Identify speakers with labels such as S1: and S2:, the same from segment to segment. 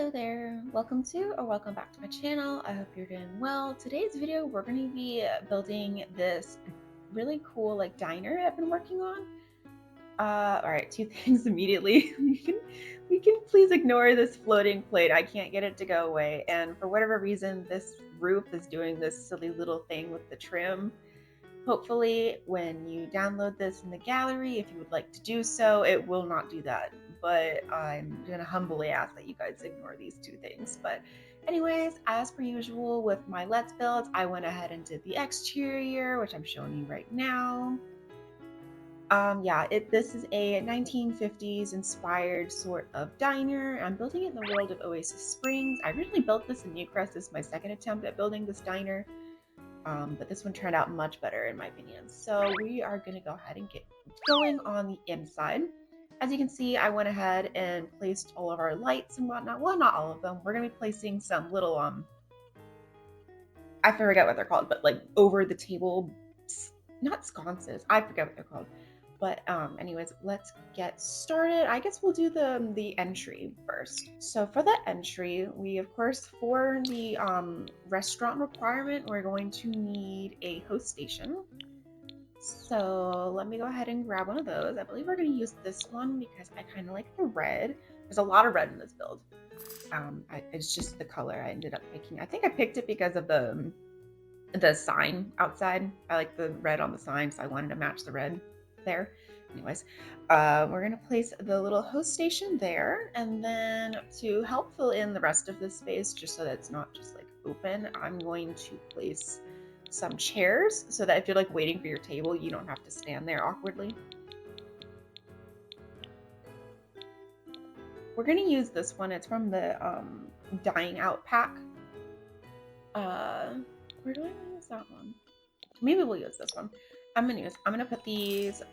S1: Hello there, welcome to or welcome back to my channel. I hope you're doing well. Today's video we're going to be building this really cool diner I've been working on. All right, two things immediately. we can please ignore this floating plate. I can't get it to go away, and for whatever reason this roof is doing this silly little thing with the trim. Hopefully, when you download this in the gallery, if you would like to do so, it will not do that. But I'm gonna humbly ask that you guys ignore these two things. But anyways, as per usual with my Let's Builds, I went ahead and did the exterior, which I'm showing you right now. This is a 1950s inspired sort of diner. I'm building it in the world of Oasis Springs. I originally built this in Newcrest. This is my second attempt at building this diner. But this one turned out much better in my opinion. So we are going to go ahead and get going on the inside. As you can see, I went ahead and placed all of our lights and whatnot. Well, not all of them. We're going to be placing some little, I forget what they're called, but like over the table, not sconces. I forget what they're called. But anyways, let's get started. I guess we'll do the entry first. So for the entry, we of course for the restaurant requirement, we're going to need a host station. So let me go ahead and grab one of those. I believe we're going to use this one because I kind of like the red. There's a lot of red in this build. It's just the color I ended up picking. I think I picked it because of the sign outside. I like the red on the sign, so I wanted to match the red there. Anyways, we're gonna place the little host station there, and then to help fill in the rest of this space, just so that it's not just like open, I'm going to place some chairs so that if you're like waiting for your table, you don't have to stand there awkwardly. We're gonna use this one. It's from the Dying Out pack. Where do I use that one? Maybe we'll use this one. I'm gonna put these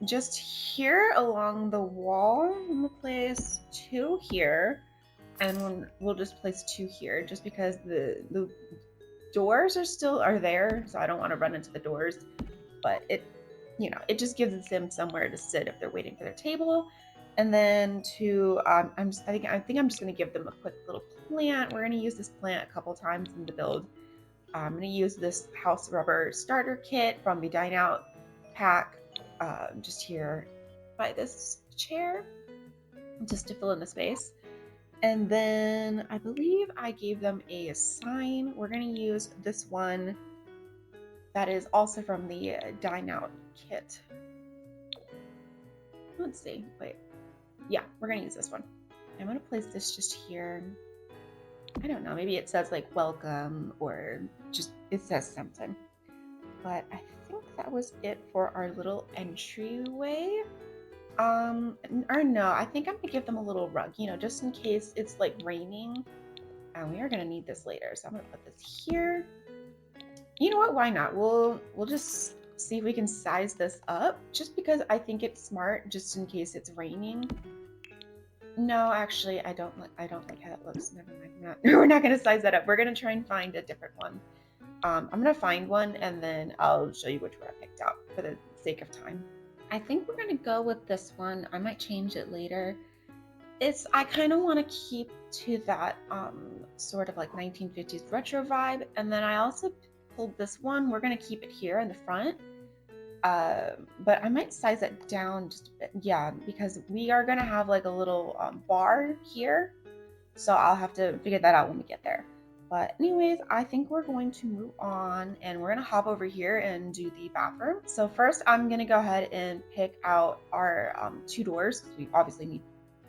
S1: just here along the wall. I'm gonna place two here, and we'll just place two here, just because the doors are there, so I don't want to run into the doors. But it just gives them somewhere to sit if they're waiting for their table. And then I think I'm just gonna give them a quick little plant. We're gonna use this plant a couple times in the build. I'm going to use this house rubber starter kit from the Dine Out pack just here by this chair, just to fill in the space. And then I believe I gave them a sign. We're going to use this one that is also from the Dine Out kit. Let's see. Wait. Yeah, we're going to use this one. I'm going to place this just here. I don't know, maybe it says like welcome, or just it says something. But I think that was it for our little entryway. Or no, I think I'm gonna give them a little rug, just in case it's like raining. And we are gonna need this later, so I'm gonna put this here. You know what? Why not? We'll just see if we can size this up, just because I think it's smart, just in case it's raining. No, actually, I don't like how that looks. Never mind. We're not gonna size that up. We're gonna try and find a different one. I'm gonna find one and then I'll show you which one I picked out for the sake of time. I think we're gonna go with this one. I might change it later. I kind of want to keep to that sort of like 1950s retro vibe, and then I also pulled this one. We're gonna keep it here in the front. But I might size it down just a bit. Yeah, because we are gonna have like a little bar here, so I'll have to figure that out when we get there. But anyways, I think we're going to move on, and we're gonna hop over here and do the bathroom. So first I'm gonna go ahead and pick out our two doors, because we obviously need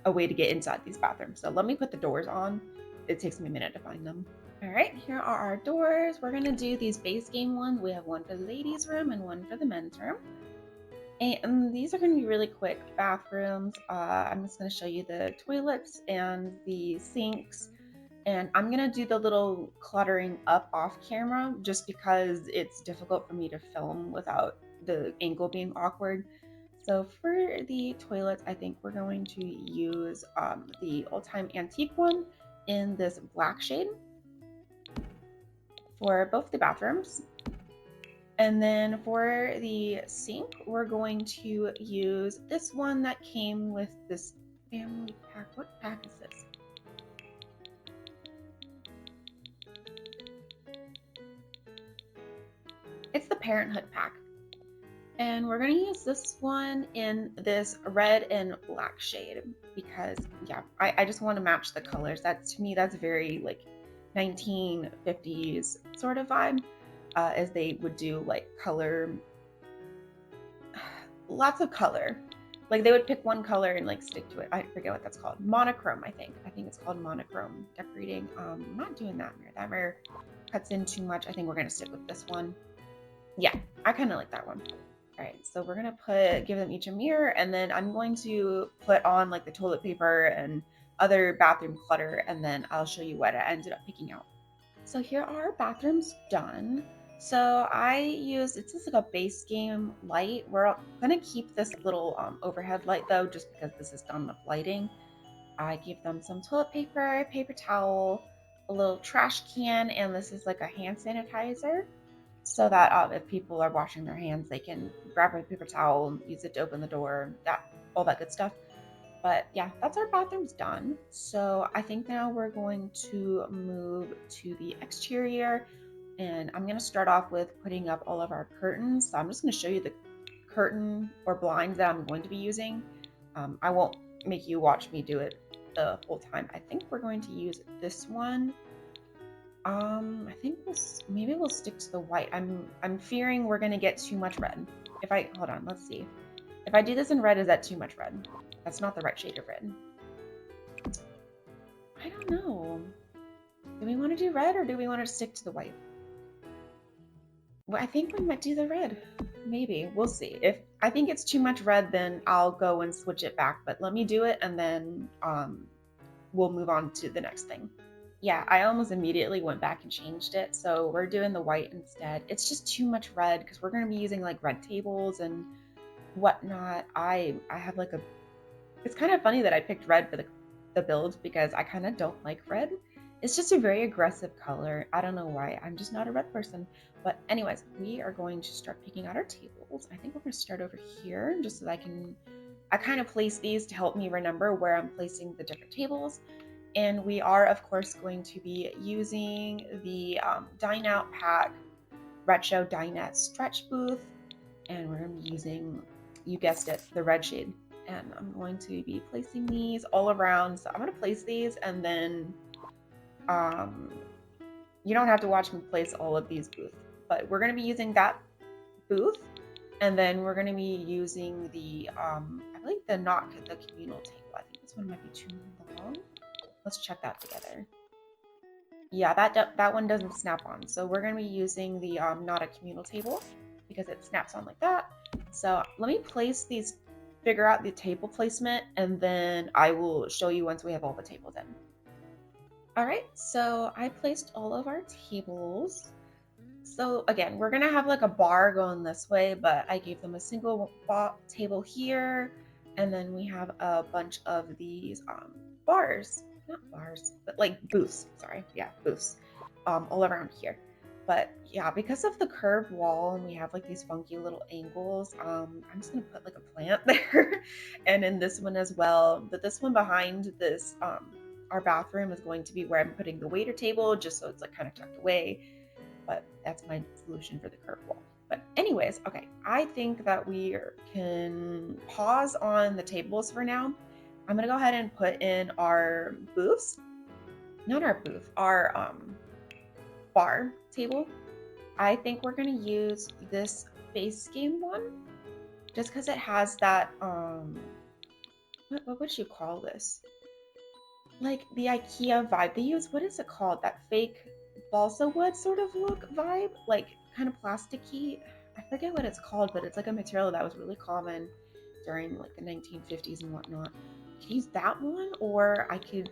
S1: a way to get inside these bathrooms. So let me put the doors on. It takes me a minute to find them. All right, here are our doors. We're gonna do these base game ones. We have one for the ladies' room and one for the men's room. And these are going to be really quick bathrooms. I'm just going to show you the toilets and the sinks. And I'm going to do the little cluttering up off camera, just because it's difficult for me to film without the angle being awkward. So for the toilets, I think we're going to use the Old Time Antique one in this black shade for both the bathrooms. And then for the sink, we're going to use this one that came with this family pack. What pack is this? Parenthood pack. And we're going to use this one in this red and black shade because, yeah, I just want to match the colors. To me, that's very like 1950s sort of vibe, as they would do like color, lots of color. Like they would pick one color and like stick to it. I forget what that's called. Monochrome, I think. I think it's called monochrome decorating. I'm not doing that mirror. That mirror cuts in too much. I think we're going to stick with this one. Yeah, I kind of like that one. All right, so we're gonna give them each a mirror, and then I'm going to put on like the toilet paper and other bathroom clutter, and then I'll show you what I ended up picking out. So here are our bathrooms done. So it's just like a base game light. We're gonna keep this little overhead light though, just because this is done with lighting. I gave them some toilet paper, paper towel, a little trash can, and this is like a hand sanitizer so that if people are washing their hands, they can grab a paper towel, use it to open the door, all that good stuff. But yeah, that's our bathrooms done. So I think now we're going to move to the exterior, and I'm going to start off with putting up all of our curtains. So I'm just going to show you the curtain or blinds that I'm going to be using. I won't make you watch me do it the whole time. I think we're going to use this one. I think maybe we'll stick to the white. I'm fearing we're gonna get too much red. Hold on, let's see. If I do this in red, is that too much red? That's not the right shade of red. I don't know. Do we want to do red or do we want to stick to the white? Well, I think we might do the red. Maybe. We'll see. If I think it's too much red, then I'll go and switch it back. But let me do it and then we'll move on to the next thing. Yeah, I almost immediately went back and changed it. So we're doing the white instead. It's just too much red because we're going to be using like red tables and whatnot. I have like it's kind of funny that I picked red for the build because I kind of don't like red. It's just a very aggressive color. I don't know why. I'm just not a red person. But anyways, we are going to start picking out our tables. I think we're going to start over here just so that I kind of place these to help me remember where I'm placing the different tables. And we are, of course, going to be using the Dine Out Pack Retro Dinette Stretch Booth. And we're going to be using, you guessed it, the red shade. And I'm going to be placing these all around. So I'm going to place these and then you don't have to watch me place all of these booths. But we're going to be using that booth. And then we're going to be using the, I believe the communal table. I think this one might be too long. Let's check that together. Yeah, that one doesn't snap on. So we're going to be using the not a communal table because it snaps on like that. So let me figure out the table placement, and then I will show you once we have all the tables in. All right, so I placed all of our tables. So again, we're going to have like a bar going this way, but I gave them a single table here, and then we have a bunch of these bars. Not bars, but like booths. Sorry. Yeah, booths. All around here. But yeah, because of the curved wall and we have like these funky little angles, I'm just gonna put like a plant there. And in this one as well. But this one behind this, our bathroom is going to be where I'm putting the waiter table, just so it's like kind of tucked away. But that's my solution for the curved wall. But anyways, okay, I think that we can pause on the tables for now. I'm gonna go ahead and put in our booths. Not our booth, our bar table. I think we're gonna use this base game one just because it has that what would you call this? Like the IKEA vibe. They use, what is it called? That fake balsa wood sort of look vibe, like kind of plasticky. I forget what it's called, but it's like a material that was really common during like the 1950s and whatnot. I could use that one, or I could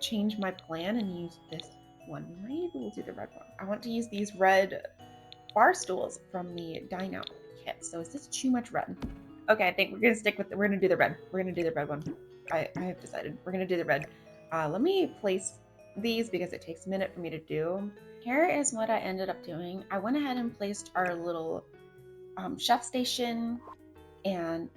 S1: change my plan and use this one. Maybe we'll do the red one. I want to use these red bar stools from the Dine Out kit. So is this too much red? Okay, I think we're gonna do the red. We're gonna do the red one. I have decided we're gonna do the red. Let me place these because it takes a minute for me to do. Here is what I ended up doing. I went ahead and placed our little chef station and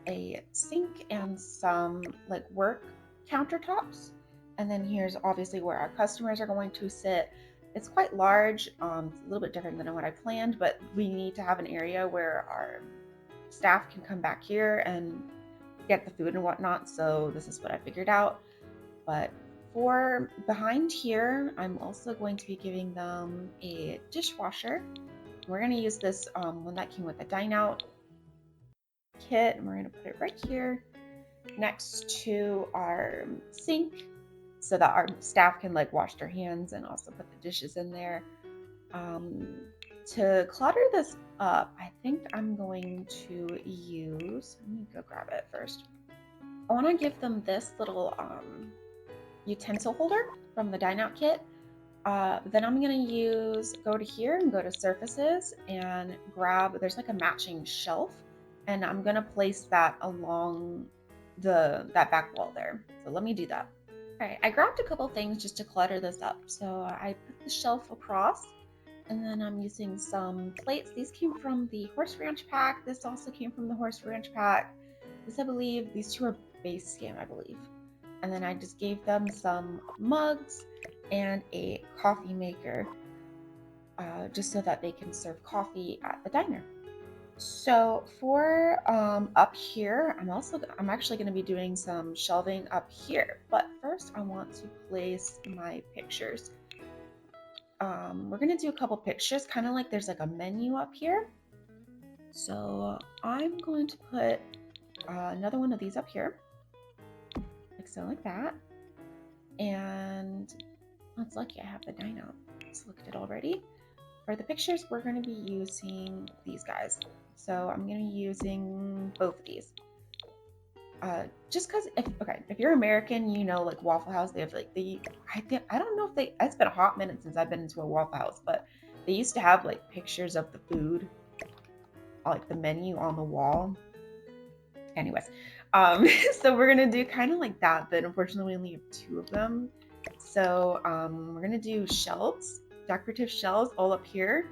S1: a sink and some like work countertops. And then here's obviously where our customers are going to sit. It's quite large. It's a little bit different than what I planned, but we need to have an area where our staff can come back here and get the food and whatnot. So this is what I figured out. But for behind here, I'm also going to be giving them a dishwasher. We're going to use this one that came with the dine out kit, and we're going to put it right here next to our sink so that our staff can like wash their hands and also put the dishes in there. To clutter this up, I think I'm going to use, let me go grab it first. I want to give them this little utensil holder from the dine out kit. Then I'm going to go to here and go to surfaces and grab, there's like a matching shelf, and I'm going to place that along that back wall there. So let me do that. All right, I grabbed a couple things just to clutter this up. So I put the shelf across, and then I'm using some plates. These came from the Horse Ranch pack. This also came from the Horse Ranch pack. This, I believe, these two are base game, I believe. And then I just gave them some mugs and a coffee maker, just so that they can serve coffee at the diner. So for up here, I'm actually going to be doing some shelving up here. But first, I want to place my pictures. We're going to do a couple pictures, kind of like there's like a menu up here. So I'm going to put another one of these up here, like so, like that. And it's lucky I have the dine out selected already. For the pictures, we're going to be using these guys. So I'm going to be using both of these. Just because, if you're American, you know, like Waffle House, they have like I don't know if it's been a hot minute since I've been into a Waffle House, but they used to have like pictures of the food, like the menu on the wall. Anyways, so we're gonna do kind of like that, but unfortunately we only have two of them. So we're gonna do shelves, decorative shelves all up here.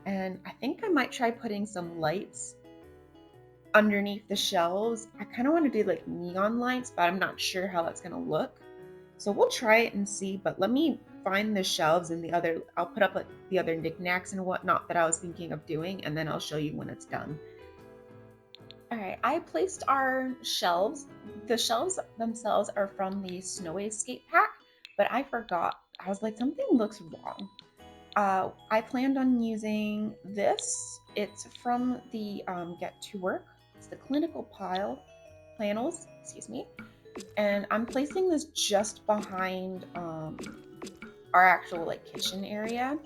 S1: And I think I might try putting some lights underneath the shelves. I kind of want to do like neon lights, but I'm not sure how that's gonna look. So we'll try it and see, but let me find the shelves and I'll put up like the other knickknacks and whatnot that I was thinking of doing, and then I'll show you when it's done. All right, I placed our shelves. The shelves themselves are from the Snow Escape pack, but I forgot. I was like, something looks wrong. I planned on using this. It's from the Get to Work. It's the clinical panels, excuse me. And I'm placing this just behind our actual like kitchen area.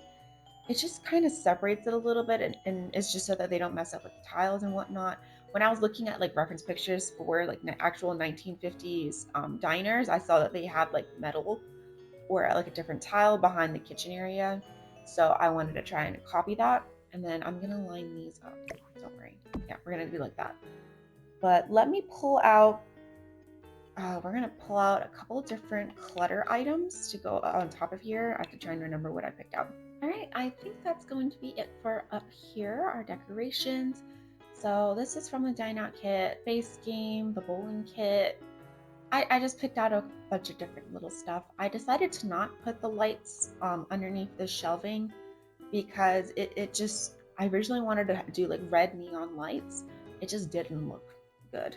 S1: It just kind of separates it a little bit, and it's just so that they don't mess up with the tiles and whatnot. When I was looking at like reference pictures for like actual 1950s diners, I saw that they had like metal or like a different tile behind the kitchen area. So I wanted to try and copy that. And then I'm gonna line these up. Don't worry. Yeah, we're gonna do like that. But let me pull out, we're gonna pull out a couple different clutter items to go on top of here. I have to try and remember what I picked out. All right, I think that's going to be it for up here, our decorations. So this is from the Dine Out kit, base game, the bowling kit. I just picked out a bunch of different little stuff. I decided to not put the lights underneath the shelving because I originally wanted to do like red neon lights. It just didn't look good.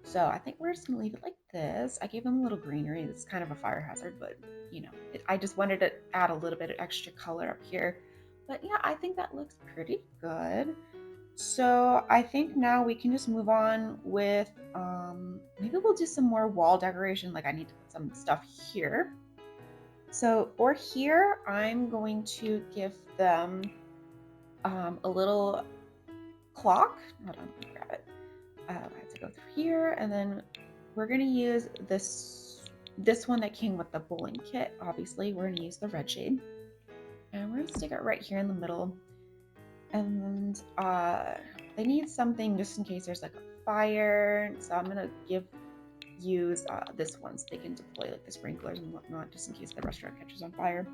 S1: So I think we're just gonna leave it like this. I gave them a little greenery. It's kind of a fire hazard, but you know, I just wanted to add a little bit of extra color up here. But yeah, I think that looks pretty good. So I think now we can just move on with, maybe we'll do some more wall decoration. Like I need to put some stuff here. So for here, I'm going to give them a little clock. Hold on, let me grab it. I have to go through here, and then we're gonna use this one that came with the bowling kit. Obviously, we're gonna use the red shade, and we're gonna stick it right here in the middle. And they need something just in case there's like a fire. So I'm gonna use this one so they can deploy like the sprinklers and whatnot, just in case the restaurant catches on fire.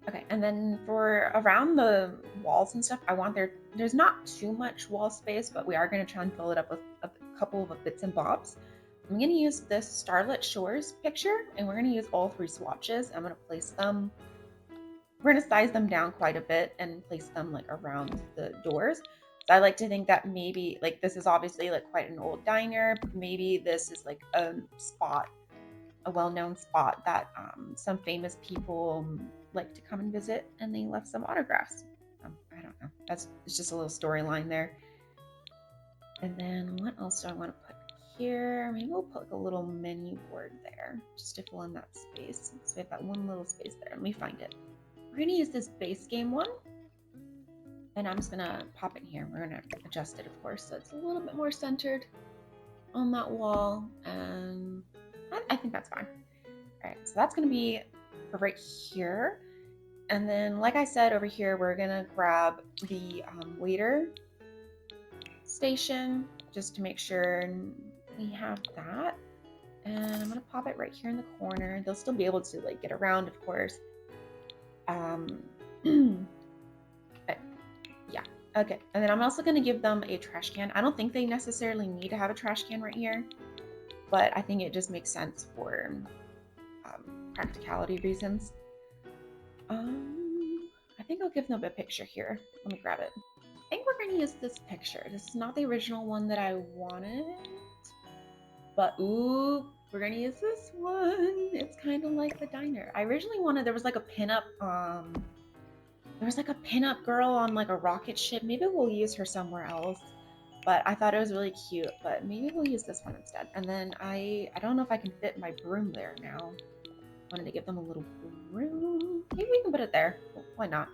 S1: Okay, and then for around the walls and stuff, I want there's not too much wall space, but we are going to try and fill it up with a couple of bits and bobs. I'm going to use this Starlit Shores picture, and we're going to use all three swatches. I'm going to place them we're going to size them down quite a bit and place them like around the doors. So I like to think that maybe like this is obviously like quite an old diner. Maybe this is like a spot, a well-known spot that some famous people like to come and visit, and they left some autographs. I don't know. It's just a little storyline there. And then what else do I want to put here? Maybe we'll put like a little menu board there just to fill in that space. So we have that one little space there. Let me find it. We're going to use this base game one. And I'm just going to pop it here. We're going to adjust it, of course, so it's a little bit more centered on that wall. And I think that's fine. All right, so that's going to be for right here. And then, like I said, over here, we're going to grab the waiter station just to make sure we have that. And I'm going to pop it right here in the corner. They'll still be able to like get around, of course. Yeah, okay. And then I'm also going to give them a trash can. I don't think they necessarily need to have a trash can right here, but I think it just makes sense for practicality reasons. I think I'll give them a picture here. Let me grab it. I think we're going to use this picture. This is not the original one that I wanted, but ooh, we're going to use this one. It's kind of like the diner. I originally wanted, there was like a pinup, girl on like a rocket ship. Maybe we'll use her somewhere else, but I thought it was really cute, but maybe we'll use this one instead. And then I don't know if I can fit my broom there now. Wanted to give them a little broom. Maybe we can put it there. Well, why not?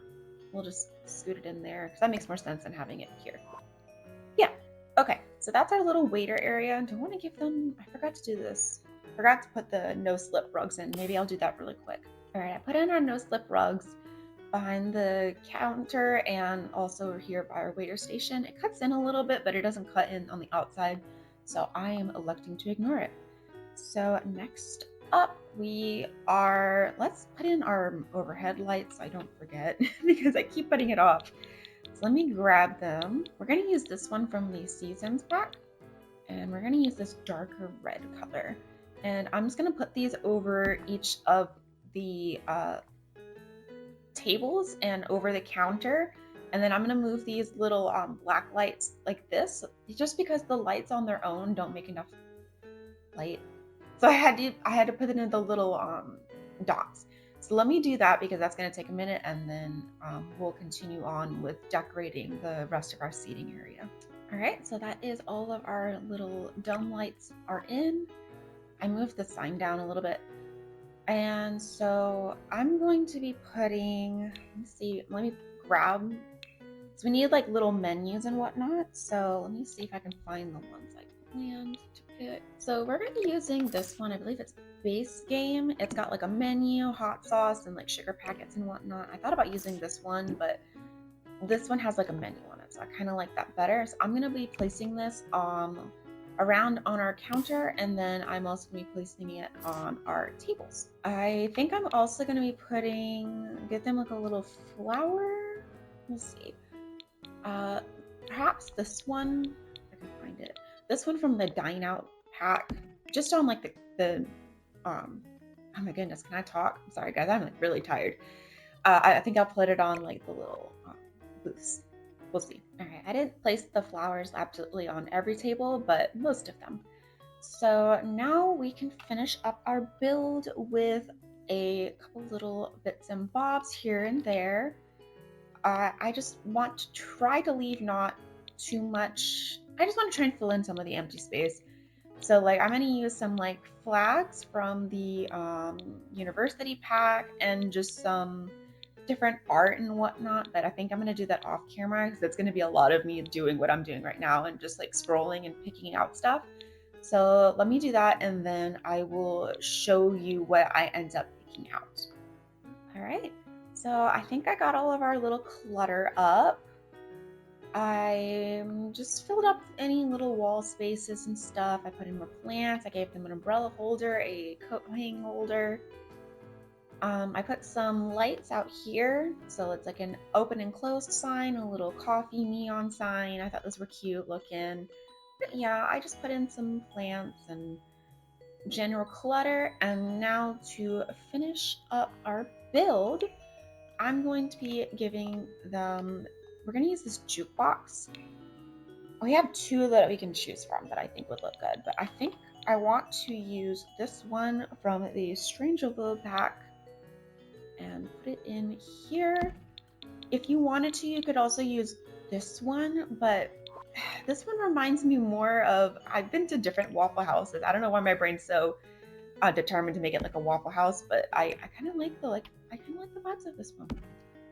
S1: We'll just scoot it in there because that makes more sense than having it here. Yeah. Okay. So that's our little waiter area. Do I want to give them? I forgot to do this. Forgot to put the no slip rugs in. Maybe I'll do that really quick. All right. I put in our no slip rugs behind the counter and also here by our waiter station. It cuts in a little bit, but it doesn't cut in on the outside. So I am electing to ignore it. So next up let's put in our overhead lights so I don't forget because I keep putting it off. So let me grab them. We're going to use this one from the Seasons pack, and we're going to use this darker red color. And I'm just going to put these over each of the tables and over the counter. And then I'm going to move these little black lights like this, just because the lights on their own don't make enough light. So I had to put it in the little dots. So let me do that because that's going to take a minute, and then we'll continue on with decorating the rest of our seating area. All right, so that is all of our little dome lights are in. I moved the sign down a little bit. And so I'm going to be putting, let me grab, so we need like little menus and whatnot. So let me see if I can find the ones I planned to pick. So we're going to be using this one. I believe it's base game. It's got like a menu, hot sauce, and like sugar packets and whatnot. I thought about using this one, but this one has like a menu on it. So I kind of like that better. So I'm going to be placing this around on our counter, and then I'm also going to be placing it on our tables. I think I'm also going to be get them like a little flower. We'll see. Perhaps this one, if I can find it. This one from the Dine Out pack, just on like the oh my goodness, can I talk? I'm sorry guys, I'm like really tired. I think I'll put it on like the little booths. We'll see. All right, I didn't place the flowers absolutely on every table, but most of them. So now we can finish up our build with a couple little bits and bobs here and there. I just want to try to leave not too much. I just want to try and fill in some of the empty space. So like I'm going to use some like flags from the university pack and just some different art and whatnot, but I think I'm going to do that off camera because it's going to be a lot of me doing what I'm doing right now and just like scrolling and picking out stuff. So let me do that, and then I will show you what I end up picking out. All right, so I think I got all of our little clutter up. I just filled up any little wall spaces and stuff. I put in more plants. I gave them an umbrella holder, a coat hang holder. I put some lights out here, so it's like an open and closed sign, a little coffee neon sign. I thought those were cute looking. But yeah, I just put in some plants and general clutter. And now to finish up our build, I'm going to be giving them, we're going to use this jukebox. We have two that we can choose from that I think would look good, but I think I want to use this one from the Strangerville pack and put it in here. If you wanted to, you could also use this one, but this one reminds me more of, I've been to different Waffle Houses. I don't know why my brain's so determined to make it like a Waffle House, but I kind of like I kind of like the vibes of this one.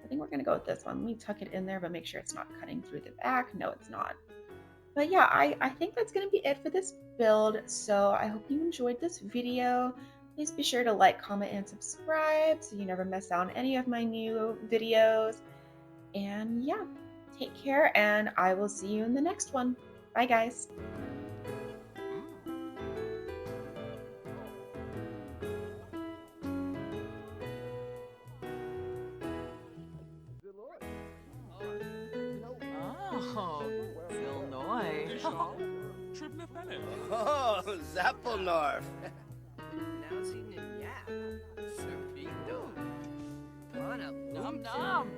S1: I think we're gonna go with this one. Let me tuck it in there, but make sure it's not cutting through the back. No, it's not. But yeah, I think that's gonna be it for this build. So I hope you enjoyed this video. Please be sure to like, comment, and subscribe so you never miss out on any of my new videos. And yeah, take care, and I will see you in the next one. Bye, guys.
S2: Oh, Illinois.
S3: Oh, Zappelnorf.
S4: Now seen in Yap. Serpido. Pana
S2: Nom nom.